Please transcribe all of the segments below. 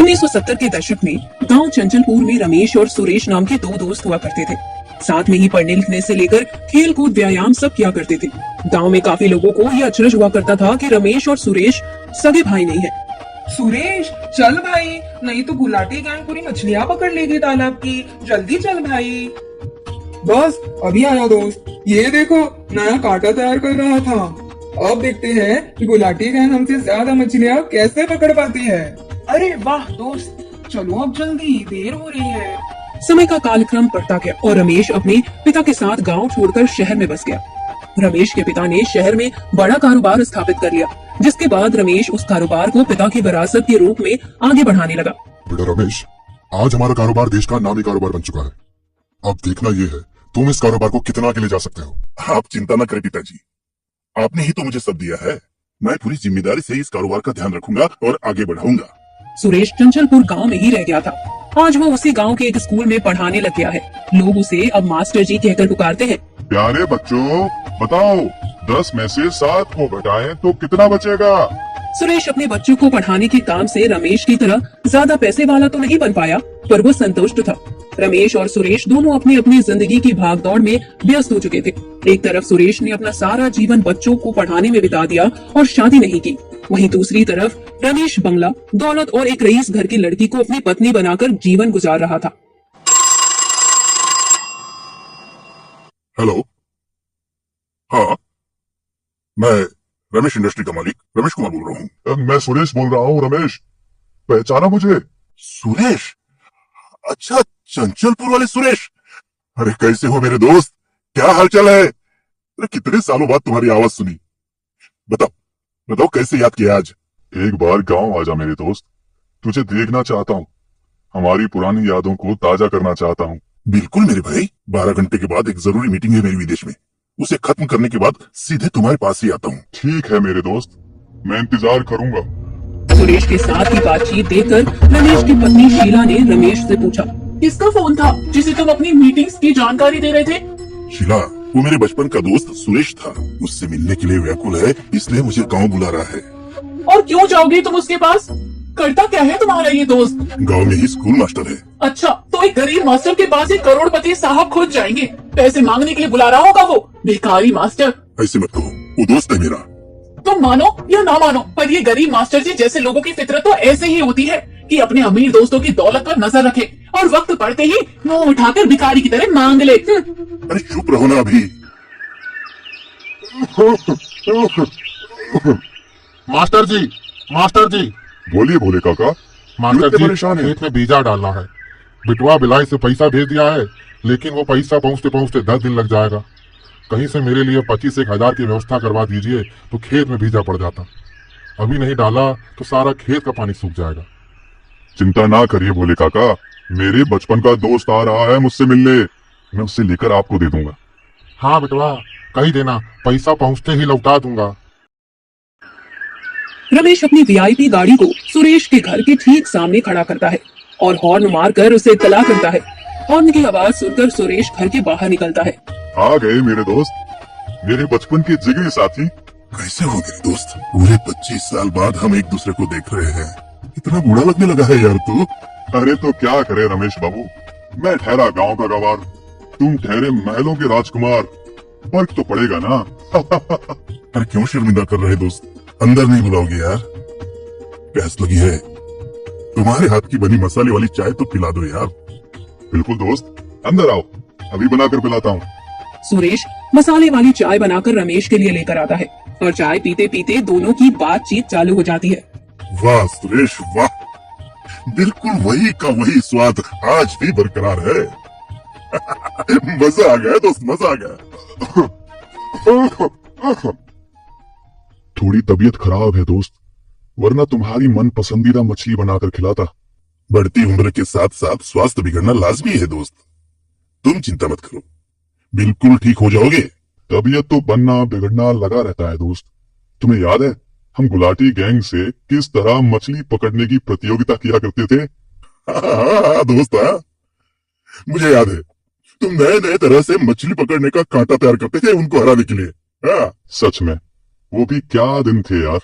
1970 के दशक में गांव चंचलपुर में रमेश और सुरेश नाम के दो दोस्त हुआ करते थे। साथ में ही पढ़ने लिखने से लेकर खेल कूद व्यायाम सब किया करते थे। गांव में काफी लोगों को यह अचरज हुआ करता था कि रमेश और सुरेश सगे भाई नहीं है। सुरेश चल भाई, नहीं तो गुलाटी गैंग पूरी मछलियाँ पकड़ लेगी तालाब की। जल्दी चल भाई। बस अभी आया दोस्त, ये देखो नया कांटा तैयार कर रहा था। अब देखते हैं कि गुलाटी गैंग हमसे ज्यादा मछलियाँ कैसे पकड़ पाती है। अरे वाह दोस्त, चलो अब जल्दी, देर हो रही है। समय का कालक्रम बढ़ता गया और रमेश अपने पिता के साथ गांव छोड़कर शहर में बस गया। रमेश के पिता ने शहर में बड़ा कारोबार स्थापित कर लिया, जिसके बाद रमेश उस कारोबार को पिता की विरासत के रूप में आगे बढ़ाने लगा। बेटा रमेश, आज हमारा कारोबार देश का नामी कारोबार बन चुका है। अब देखना ये है तुम इस कारोबार को कितना आगे ले जा सकते हो। आप चिंता न करें पिताजी, आपने ही तो मुझे सब दिया है। मैं पूरी जिम्मेदारी से इस कारोबार का ध्यान रखूंगा और आगे बढ़ाऊंगा। सुरेश चंचलपुर गांव में ही रह गया था। आज वो उसी गांव के एक स्कूल में पढ़ाने लग गया है। लोग उसे अब मास्टर जी कहकर पुकारते हैं। प्यारे बच्चों, बताओ 10 में से 7 को घटाएं तो कितना बचेगा? सुरेश अपने बच्चों को पढ़ाने के काम से रमेश की तरह ज्यादा पैसे वाला तो नहीं बन पाया, पर वो संतुष्ट था। रमेश और सुरेश दोनों अपनी अपनी जिंदगी की भागदौड़ में व्यस्त हो चुके थे। एक तरफ सुरेश ने अपना सारा जीवन बच्चों को पढ़ाने में बिता दिया और शादी नहीं की। वहीं दूसरी तरफ रमेश बंगला, दौलत और एक रईस घर की लड़की को अपनी पत्नी बनाकर जीवन गुजार रहा था। हेलो, हाँ, मैं रमेश इंडस्ट्री का मालिक रमेश कुमार बोल रहा हूँ। मैं सुरेश बोल रहा हूँ। रमेश, पहचाना मुझे? सुरेश? अच्छा, चंचलपुर वाले सुरेश। अरे कैसे हो मेरे दोस्त, क्या हालचाल है? अरे कितने सालों बाद तुम्हारी आवाज सुनी। बताओ बताओ, कैसे याद किया आज? एक बार गांव आजा मेरे दोस्त, तुझे देखना चाहता हूँ। हमारी पुरानी यादों को ताजा करना चाहता हूँ। बिल्कुल मेरे भाई, 12 घंटे के बाद एक जरूरी मीटिंग है मेरी विदेश में। उसे खत्म करने के बाद सीधे तुम्हारे पास ही आता हूँ। ठीक है मेरे दोस्त, मैं इंतजार करूंगा। सुरेश के साथ की बातचीत देखकर रमेश की पत्नी शीला ने रमेश से पूछा, किसका फोन था जिसे तुम अपनी मीटिंग्स की जानकारी दे रहे थे? शीला, वो मेरे बचपन का दोस्त सुरेश था। उससे मिलने के लिए व्याकुल है, इसलिए मुझे गाँव बुला रहा है। और क्यों जाओगे तुम उसके पास? करता क्या है तुम्हारा ये दोस्त? गाँव में ही स्कूल मास्टर है। अच्छा, तो एक गरीब मास्टर के पास एक करोड़पति साहब खुद जाएंगे? पैसे मांगने के लिए बुला रहा होगा वो भिखारी मास्टर। ऐसे मत कहो, वो दोस्त है मेरा। तुम मानो या ना मानो, पर ये गरीब मास्टर जी जैसे लोगों की फितरत तो ऐसे ही होती है कि अपने अमीर दोस्तों की दौलत पर नजर रखे और वक्त पड़ते ही मुंह उठाकर भिखारी की तरह मांग ले। अरे चुप रहो ना अभी। मास्टर जी। बोलिए भोले काका। मास्टर इतने जी, परेशान हैं? खेत में बीजा डालना है। बिटवा बिलाई से पैसा भेज दिया है, लेकिन वो पैसा पहुँचते पहुँचते 10 दिन लग जाएगा। कहीं से मेरे लिए 25-1 हजार की व्यवस्था करवा दीजिए तो खेत में बीजा पड़ जाता। अभी नहीं डाला तो सारा खेत का पानी सूख जाएगा। चिंता ना करिए भोले काका, मेरे बचपन का दोस्त आ रहा है मुझसे मिलने। मैं उससे लेकर आपको दे दूंगा। हाँ बिटवा, कही देना, पैसा पहुँचते ही लौटा दूंगा। रमेश अपनी वीआईपी गाड़ी को सुरेश के घर के ठीक सामने खड़ा करता है और हॉर्न मारकर उसे इत्तला करता है। हॉर्न की आवाज सुनकर सुरेश घर के बाहर निकलता है। आ गए मेरे दोस्त, मेरे बचपन के जिगरी साथी। कैसे हो मेरे दोस्त? पूरे 25 साल बाद हम एक दूसरे को देख रहे हैं। इतना बूढ़ा लगने लगा है यार तू। अरे तो क्या करे रमेश बाबू, मैं ठहरा गांव का गवार, तुम ठहरे महलों के राजकुमार। फर्क तो पड़ेगा ना। अरे क्यों शर्मिंदा कर रहे दोस्त? अंदर नहीं बुलाओगे यार? प्यास लगी है, तुम्हारे हाथ की बनी मसाले वाली चाय तो पिला दो यार। बिल्कुल दोस्त, अंदर आओ, अभी बनाकर पिलाता हूँ। सुरेश मसाले वाली चाय बनाकर रमेश के लिए लेकर आता है और चाय पीते पीते दोनों की बातचीत चालू हो जाती है। वाह सुरेश वाह, बिल्कुल वही का वही स्वाद आज भी बरकरार है। मजा आ गया दोस्त, मजा आ गया। थोड़ी तबीयत खराब है दोस्त, वरना तुम्हारी मन पसंदीदा मछली बनाकर खिलाता। बढ़ती उम्र के साथ साथ स्वास्थ्य बिगड़ना लाजमी है दोस्त, तुम चिंता मत करो, बिल्कुल ठीक हो जाओगे। तबीयत तो बनना बिगड़ना लगा रहता है दोस्त। तुम्हें याद है हम गुलाटी गैंग से किस तरह मछली पकड़ने की प्रतियोगिता किया करते थे? हाँ दोस्त, हाँ मुझे याद है, तुम नए नए तरह से मछली पकड़ने का कांटा तैयार करते थे उनको हराने के लिए। हाँ सच में, वो भी क्या दिन थे यार,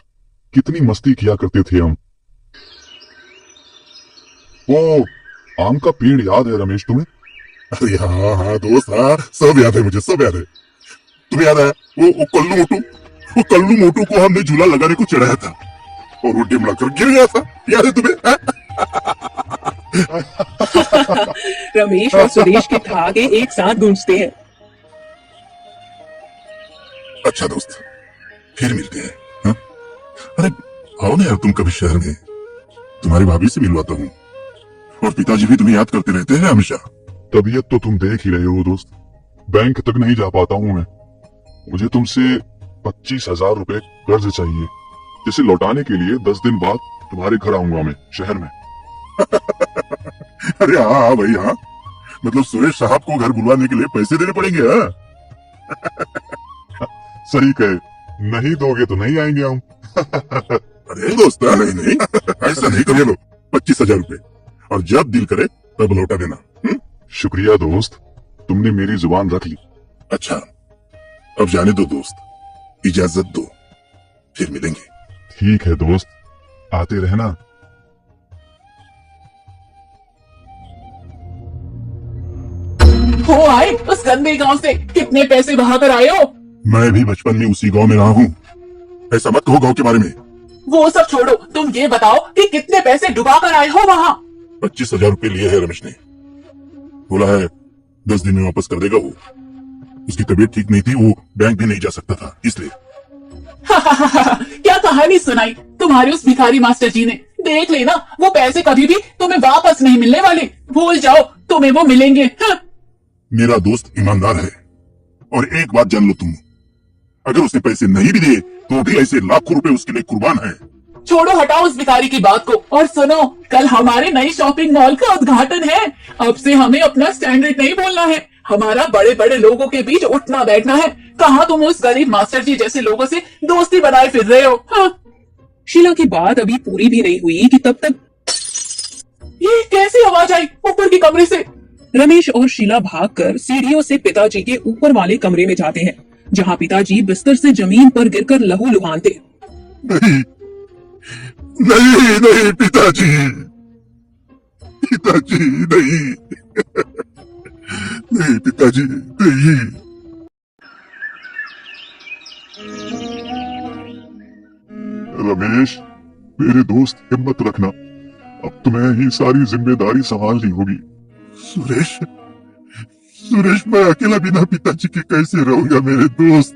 कितनी मस्ती किया करते थे हम। वो आम का पेड़ याद है रमेश तुम्हें? अरे हाँ हाँ दोस्त, हाँ सब याद है, मुझे सब याद है। तुम्हें याद है वो कल्लू मोटू को हमने झूला लगाने को चढ़ाया था और वो डिमला कर गिर गया था, याद है तुम्हें? हाँ? रमेश और सुरेश के धागे एक साथ गूंजते हैं। अच्छा दोस्त, फिर मिलते हैं। हाँ? अरे आओ ना यार तुम कभी शहर में, तुम्हारी भाभी से मिलवाता हूँ, और पिताजी भी तुम्हें याद करते रहते हैं हमेशा। तबीयत तो तुम देख ही रहे हो दोस्त, बैंक तक नहीं जा पाता हूँ मैं। मुझे तुमसे 25,000 रुपए कर्ज चाहिए, जिसे लौटाने के लिए 10 दिन बाद तुम्हारे घर आऊंगा मैं शहर में। अरे हाँ हाँ भाई हाँ, मतलब सुरेश साहब को घर बुलवाने के लिए पैसे देने पड़ेंगे। हाँ सही कहे, नहीं दोगे तो नहीं आएंगे हम। अरे दोस्त, नहीं नहीं ऐसा नहीं करिए, लो 25,000 रुपए, और जब दिल करे तब लौटा देना। शुक्रिया दोस्त, तुमने मेरी जुबान रख ली। अच्छा अब जाने दो दोस्त, इजाजत दो, फिर मिलेंगे। ठीक है दोस्त, आते रहना। हो आए उस गंदे गांव से कितने पैसे बहा कर आए हो? मैं भी बचपन में उसी गांव में रहा हूँ, ऐसा मत कहो गांव के बारे में। वो सब छोड़ो, तुम ये बताओ कि कितने पैसे डुबा कर आए हो वहाँ? 25,000 रुपए लिए है रमेश ने, बोला है 10 दिन में वापस कर देगा। वो उसकी तबीयत ठीक नहीं थी, वो बैंक भी नहीं जा सकता था, इसलिए। क्या कहानी सुनाई तुम्हारे उस भिखारी मास्टर जी ने। देख लेना, वो पैसे कभी भी तुम्हें वापस नहीं मिलने वाले, भूल जाओ, तुम्हें वो मिलेंगे। हाँ। मेरा दोस्त ईमानदार है, और एक बात जान लो तुम, अगर उसने पैसे नहीं भी दिए तो भी ऐसे लाखों रुपए उसके लिए कुर्बान है। छोड़ो, हटाओ उस भिखारी की बात को, और सुनो, कल हमारे नई शॉपिंग मॉल का उद्घाटन है। अब से हमें अपना स्टैंडर्ड नहीं बोलना है, हमारा बड़े बड़े लोगों के बीच उठना बैठना है। कहाँ तुम उस गरीब मास्टर जी जैसे लोगों से दोस्ती बनाए फिर रहे हो? हाँ। शीला की बात अभी पूरी भी नहीं हुई कि तब तक ये कैसी आवाज आई ऊपर के कमरे से। रमेश और शीला भागकर सीढ़ियों से पिताजी के ऊपर वाले कमरे में जाते हैं, जहाँ पिताजी बिस्तर से जमीन पर गिरकर लहूलुहान थे। नहीं नहीं नहीं पिताजी, पिताजी नहीं, नहीं पिताजी नहीं। रमेश मेरे दोस्त, हिम्मत रखना, अब तुम्हें ही सारी जिम्मेदारी संभालनी होगी। सुरेश, सुरेश मैं अकेला बिना पिताजी के कैसे रहूंगा मेरे दोस्त,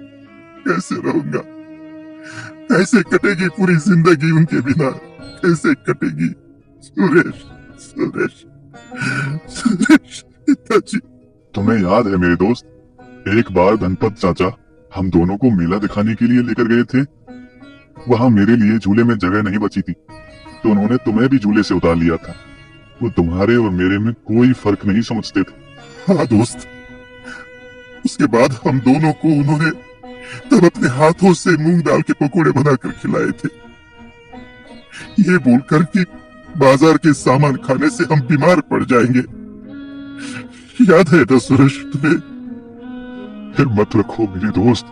कैसे रहूंगा? कैसे कटेगी पूरी जिंदगी उनके बिना, कैसे कटेगी? सुरेश, सुरेश, सुरेश पिताजी। तुम्हें याद है मेरे दोस्त, एक बार धनपत चाचा हम दोनों को मेला दिखाने के लिए लेकर गए थे। वहां मेरे लिए झूले में जगह नहीं बची थी, तो उन्होंने तुम्हें भी झूले से उतार लिया था। वो तुम्हारे और मेरे में कोई फर्क नहीं समझते थे। हाँ दोस्त, उसके बाद हम दोनों को उन्होंने तब अपने हाथों से मूंग दाल के पकोड़े बनाकर खिलाए थे, ये बोलकर कि बाजार के सामान खाने से हम बीमार पड़ जाएंगे। याद है ना सुरेश तुम्हें? हिम्मत रखो मेरे दोस्त,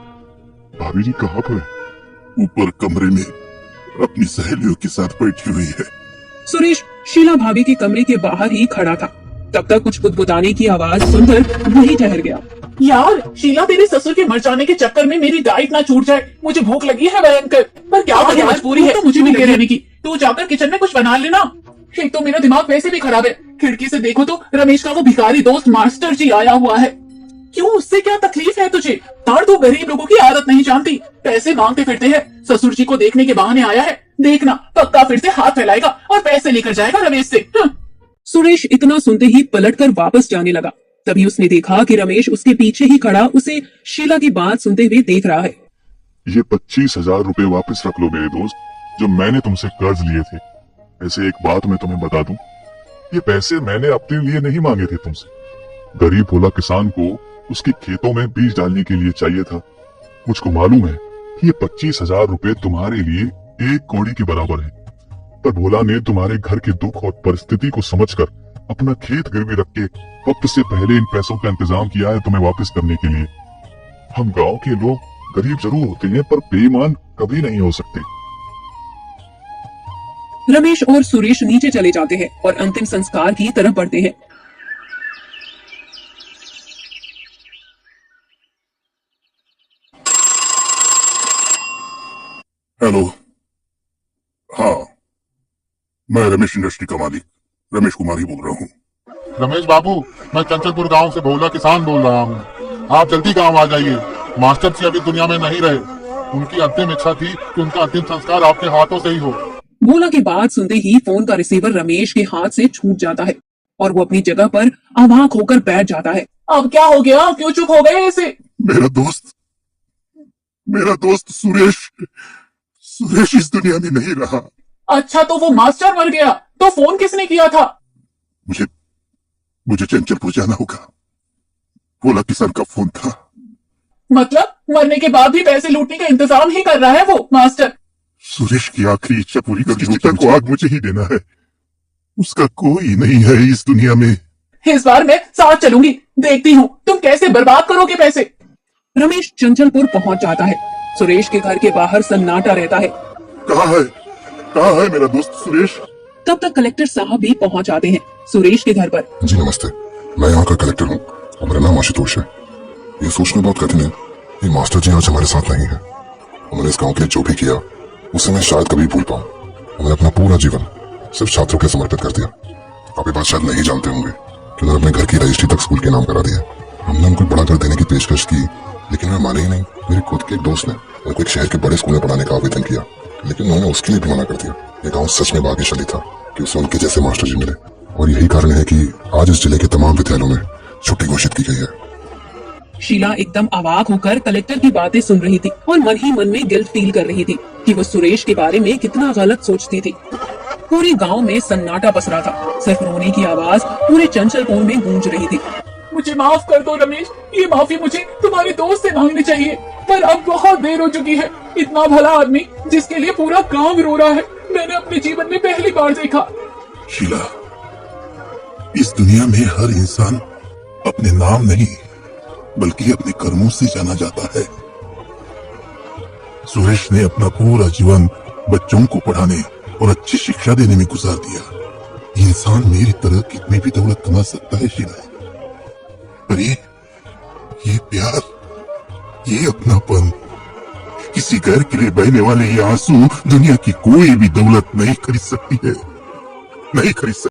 भाभी जी कहाँ पर है? ऊपर कमरे में अपनी सहेलियों के साथ बैठी हुई है। सुरेश शीला भाभी के कमरे के बाहर ही खड़ा था। तब तक कुछ बुदबुदाने की आवाज सुनकर वही ठहर गया। यार शीला, तेरे ससुर के मर जाने के चक्कर में मेरी डाइट ना छूट जाए, मुझे भूख लगी है भयंकर, पर क्या करें, मजबूरी है तो मुझे भी ले रहने की। तू जाकर किचन में कुछ बना लेना। एक तो मेरा दिमाग वैसे भी खराब है, खिड़की से देखो तो रमेश का वो भिखारी दोस्त मास्टर जी आया हुआ है। क्यों, उससे क्या तकलीफ है तुझे? तार तू गरीब लोगों की आदत नहीं जानती, पैसे मांगते फिरते हैं। ससुर जी को देखने के बहाने आया है, देखना पक्का फिर से हाथ फैलाएगा और पैसे लेकर जाएगा रमेश से। सुरेश इतना सुनते ही पलटकर वापस जाने लगा। तभी उसने देखा कि रमेश उसके पीछे ही खड़ा उसे शीला की बात सुनते हुए देख रहा है। ये 25,000 रुपए वापस रख लो मेरे दोस्त, जो मैंने तुमसे कर्ज लिए थे। ऐसे एक बात मैं तुम्हें बता दूं, ये पैसे मैंने अपने लिए नहीं मांगे थे तुमसे। गरीब भोला किसान को उसके खेतों में बीज डालने के लिए चाहिए था। मुझको मालूम है कि ये 25,000 रुपए तुम्हारे लिए 1 कौड़ी के बराबर है, पर भोला ने तुम्हारे घर के दुख और परिस्थिति को समझकर अपना खेत गिरवी रख के वक्त से पहले इन पैसों का इंतजाम किया है तुम्हें वापस करने के लिए। हम गांव के लोग गरीब जरूर होते हैं, पर बेईमान कभी नहीं हो सकते। रमेश और सुरेश नीचे चले जाते हैं और अंतिम संस्कार की तरफ बढ़ते हैं। हेलो। हाँ, मैं रमेश इंडस्ट्री का मालिक रमेश कुमार ही बोल रहा हूँ। रमेश बाबू, मैं चंचलपुर गांव से भोला किसान बोल रहा हूँ। आप जल्दी गांव आ जाइए। मास्टर जी अभी दुनिया में नहीं रहे। उनकी अंतिम इच्छा थी कि उनका अंतिम संस्कार आपके हाथों से ही हो। भोला की बात सुनते ही फोन का रिसीवर रमेश के हाथ से छूट जाता है और वो अपनी जगह पर अवाक होकर बैठ जाता है। अब क्या हो गया? क्यों चुप हो गए ऐसे? मेरा दोस्त सुरेश इस दुनिया में नहीं रहा। अच्छा, तो वो मास्टर मर गया तो फोन किसने किया था? मुझे चंचलपुर जाना होगा। भोला किसान का फोन था। मतलब मरने के बाद भी पैसे लूटने का इंतजाम ही कर रहा है वो मास्टर। सुरेश की आखिरी इच्छा पूरी करके को आग मुझे ही देना है। उसका कोई नहीं है इस दुनिया में। इस बार मैं साथ चलूंगी, देखती हूँ तुम कैसे बर्बाद करोगे पैसे। रमेश चंचलपुर पहुंच जाता है। सुरेश के घर के बाहर सन्नाटा रहता है। कहाँ है मेरा दोस्त सुरेश? तब तक कलेक्टर साहब भी पहुंच जाते हैं सुरेश के घर पर। जी नमस्ते, मैं यहाँ का कलेक्टर हूँ और मेरा नाम आशुतोष है। ये सोचने बहुत कठिन है कि मास्टर जी आज हमारे साथ नहीं है। उन्होंने इस गांव के लिए जो भी किया उसे मैं शायद कभी भूल पाऊं। उन्होंने अपना पूरा जीवन सिर्फ छात्रों के समर्पित कर दिया। आप ये बात शायद नहीं जानते होंगे कि उन्होंने अपने घर की रजिस्ट्री तक स्कूल के नाम करा दिया। हमने उनको बड़ा कर देने की पेशकश की, लेकिन वे माने ही नहीं। मेरे खुद के एक दोस्त ने उनको एक शहर के बड़े स्कूल में पढ़ाने का आवेदन किया, लेकिन उन्होंने उसके लिए भी मना कर दिया। ये गाँव सच में भाग्यशाली था कि उसे उनके जैसे मास्टर जी मिले, और यही कारण है कि आज इस जिले के तमाम विद्यालयों में छुट्टी घोषित की गई है। शीला एकदम अवाक होकर कलेक्टर की बातें सुन रही थी और मन ही मन में गिल्ट फील कर रही थी कि वो सुरेश के बारे में कितना गलत सोचती थी। पूरे गांव में सन्नाटा पसरा था। सिर्फ रोने की आवाज पूरे चंचलपुर में गूंज रही थी। मुझे माफ कर दो रमेश, ये माफी मुझे तुम्हारे दोस्त से मांगनी चाहिए, पर अब बहुत देर हो चुकी है। इतना भला आदमी जिसके लिए पूरा गांव रो रहा है, मैंने अपने जीवन में पहली बार देखा। शीला, इस दुनिया में हर इंसान अपने नाम नहीं बल्कि अपने कर्मों से जाना जाता है। सुरेश ने अपना पूरा जीवन बच्चों को पढ़ाने और अच्छी शिक्षा देने में गुजार दिया। इंसान मेरी तरह कितनी भी दौलत कमा सकता है शीला, पर ये प्यार, ये अपनापन, किसी घर के लिए बहने वाले ये आंसू दुनिया की कोई भी दौलत नहीं खरीद सकती है, नहीं खरीद सकती।